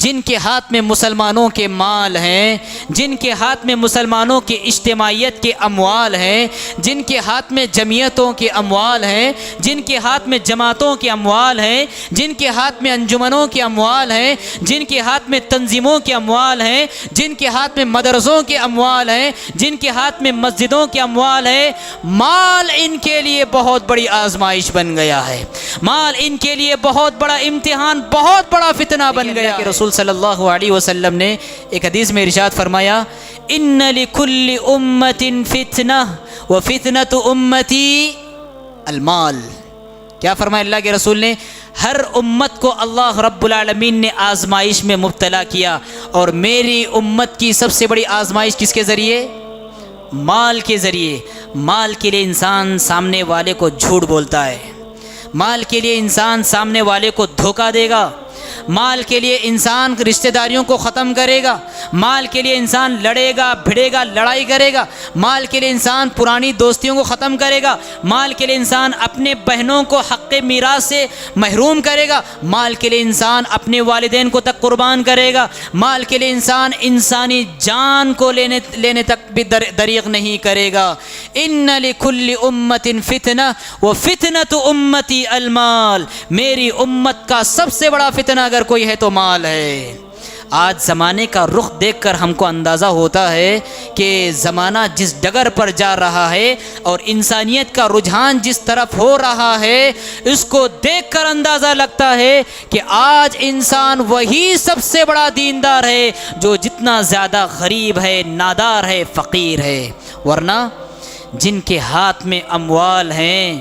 جن کے ہاتھ میں مسلمانوں کے مال ہیں، جن کے ہاتھ میں مسلمانوں کی اجتماعیت کے اموال ہیں، جن کے ہاتھ میں جمعیتوں کے اموال ہیں، جن کے ہاتھ میں جماعتوں کے اموال ہیں، جن کے ہاتھ میں انجمنوں کے اموال ہیں، جن کے ہاتھ میں تنظیموں کے اموال ہیں، جن کے ہاتھ میں مدرسوں کے اموال ہیں، جن کے ہاتھ میں مسجدوں کے اموال ہیں، مال ان کے لیے بہت بڑی آزمائش بن گیا ہے، مال ان کے لیے بہت بڑا امتحان، بہت بڑا فتنہ بن گیا کہ رسول صلی اللہ علیہ وسلم نے ایک حدیث میں ارشاد فرمایا، ان لکل امت فتنہ وفتنۃ امتی المال۔ کیا فرمایا اللہ کے رسول نے؟ ہر امت کو اللہ رب العالمین نے آزمائش میں مبتلا کیا، اور میری امت کی سب سے بڑی آزمائش کس کے ذریعے؟ مال کے ذریعے۔ مال کے لیے انسان سامنے والے کو جھوٹ بولتا ہے، مال کے لیے انسان سامنے والے کو دھوکہ دے گا، مال کے لیے انسان رشتہ داریوں کو ختم کرے گا، مال کے لیے انسان لڑے گا، بھڑے گا، لڑائی کرے گا، مال کے لیے انسان پرانی دوستیوں کو ختم کرے گا، مال کے لیے انسان اپنے بہنوں کو حق میراث سے محروم کرے گا، مال کے لیے انسان اپنے والدین کو تک قربان کرے گا، مال کے لیے انسان انسانی جان کو لینے تک بھی دریغ نہیں کرے گا۔ ان لکل امت فتنہ وفتنۃ امتی المال۔ میری امت کا سب سے بڑا فتنہ اگر کوئی ہے تو مال ہے۔ آج زمانے کا رخ دیکھ کر ہم کو اندازہ ہوتا ہے کہ زمانہ جس ڈگر پر جا رہا ہے اور انسانیت کا رجحان جس طرف ہو رہا ہے، اس کو دیکھ کر اندازہ لگتا ہے کہ آج انسان وہی سب سے بڑا دیندار ہے جو جتنا زیادہ غریب ہے، نادار ہے، فقیر ہے۔ ورنہ جن کے ہاتھ میں اموال ہیں،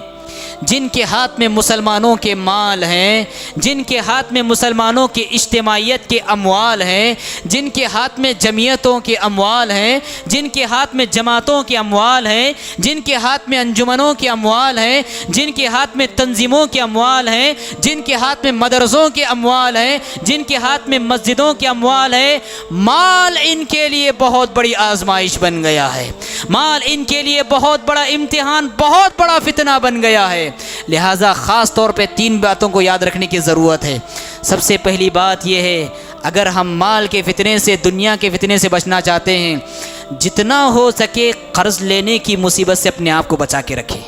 جن کے ہاتھ میں مسلمانوں کے مال ہیں، جن کے ہاتھ میں مسلمانوں کی اجتماعیت کے اموال ہیں، جن کے ہاتھ میں جمعیتوں کے اموال ہیں، جن کے ہاتھ میں جماعتوں کے اموال ہیں، جن کے ہاتھ میں انجمنوں کے اموال ہیں، جن کے ہاتھ میں تنظیموں کے اموال ہیں، جن کے ہاتھ میں مدرسوں کے اموال ہیں، جن کے ہاتھ میں مسجدوں کے اموال ہیں، مال ان کے لیے بہت بڑی آزمائش بن گیا ہے، مال ان کے لیے بہت بڑا امتحان، بہت بڑا فتنہ بن گیا ہے۔ لہٰذا خاص طور پہ 3 باتوں کو یاد رکھنے کی ضرورت ہے۔ سب سے پہلی بات یہ ہے، اگر ہم مال کے فتنے سے، دنیا کے فتنے سے بچنا چاہتے ہیں، جتنا ہو سکے قرض لینے کی مصیبت سے اپنے آپ کو بچا کے رکھیں۔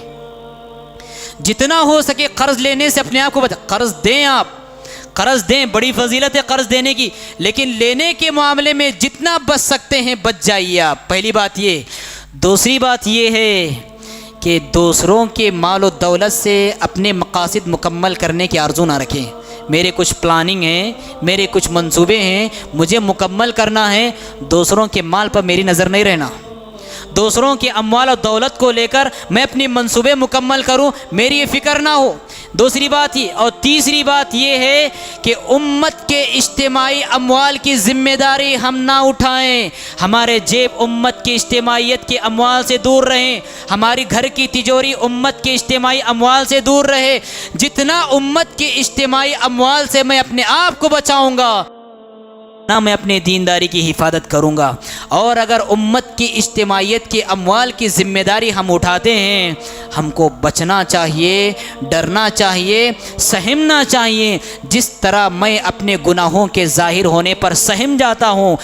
جتنا ہو سکے قرض لینے سے اپنے آپ کو قرض دیں، آپ قرض دیں، بڑی فضیلت ہے قرض دینے کی، لیکن لینے کے معاملے میں جتنا بچ سکتے ہیں بچ جائیے آپ۔ پہلی بات یہ۔ دوسری بات یہ ہے کہ دوسروں کے مال و دولت سے اپنے مقاصد مکمل کرنے کی آرزو نہ رکھیں۔ میرے کچھ پلاننگ ہیں، میرے کچھ منصوبے ہیں، مجھے مکمل کرنا ہے، دوسروں کے مال پر میری نظر نہیں رہنا، دوسروں کے اموال و دولت کو لے کر میں اپنی منصوبے مکمل کروں، میری یہ فکر نہ ہو۔ دوسری بات یہ۔ اور تیسری بات یہ ہے کہ امت کے اجتماعی اموال کی ذمہ داری ہم نہ اٹھائیں، ہمارے جیب امت کی اجتماعیت کے اموال سے دور رہیں، ہماری گھر کی تجوری امت کے اجتماعی اموال سے دور رہے۔ جتنا امت کے اجتماعی اموال سے میں اپنے آپ کو بچاؤں گا، نہ میں اپنے دینداری کی حفاظت کروں گا۔ اور اگر امت کی اجتماعیت کے اموال کی ذمہ داری ہم اٹھاتے ہیں، ہم کو بچنا چاہیے، ڈرنا چاہیے، سہمنا چاہیے۔ جس طرح میں اپنے گناہوں کے ظاہر ہونے پر سہم جاتا ہوں،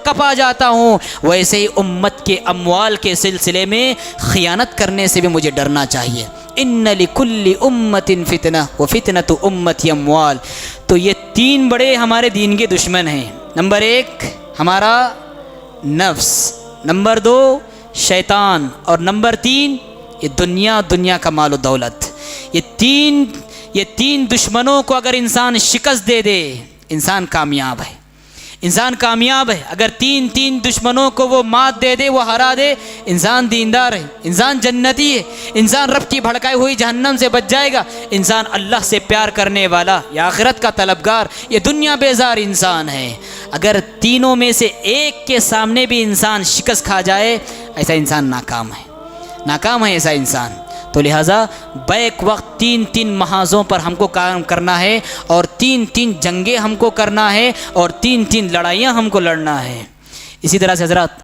کپا جاتا ہوں، ویسے ہی امت کے اموال کے سلسلے میں خیانت کرنے سے بھی مجھے ڈرنا چاہیے۔ ان لکل امت فتنہ وفتنۃ امتی اموال۔ تو یہ 3 بڑے ہمارے دین کے دشمن ہیں۔ نمبر 1 ہمارا نفس، نمبر 2 شیطان، اور نمبر 3 یہ دنیا کا مال و دولت۔ یہ تین دشمنوں کو اگر انسان شکست دے دے، انسان کامیاب ہے، انسان کامیاب ہے۔ اگر تین دشمنوں کو وہ مات دے دے، وہ ہرا دے، انسان دیندار ہے، انسان جنتی ہے، انسان رب کی بھڑکائی ہوئی جہنم سے بچ جائے گا، انسان اللہ سے پیار کرنے والا، یہ آخرت کا طلبگار، یہ دنیا بیزار انسان ہے۔ اگر تینوں میں سے ایک کے سامنے بھی انسان شکست کھا جائے، ایسا انسان ناکام ہے ایسا انسان۔ تو لہٰذا بیک وقت 3 محاذوں پر ہم کو کام کرنا ہے، اور 3 جنگیں ہم کو کرنا ہے، اور 3 لڑائیاں ہم کو لڑنا ہے۔ اسی طرح سے حضرات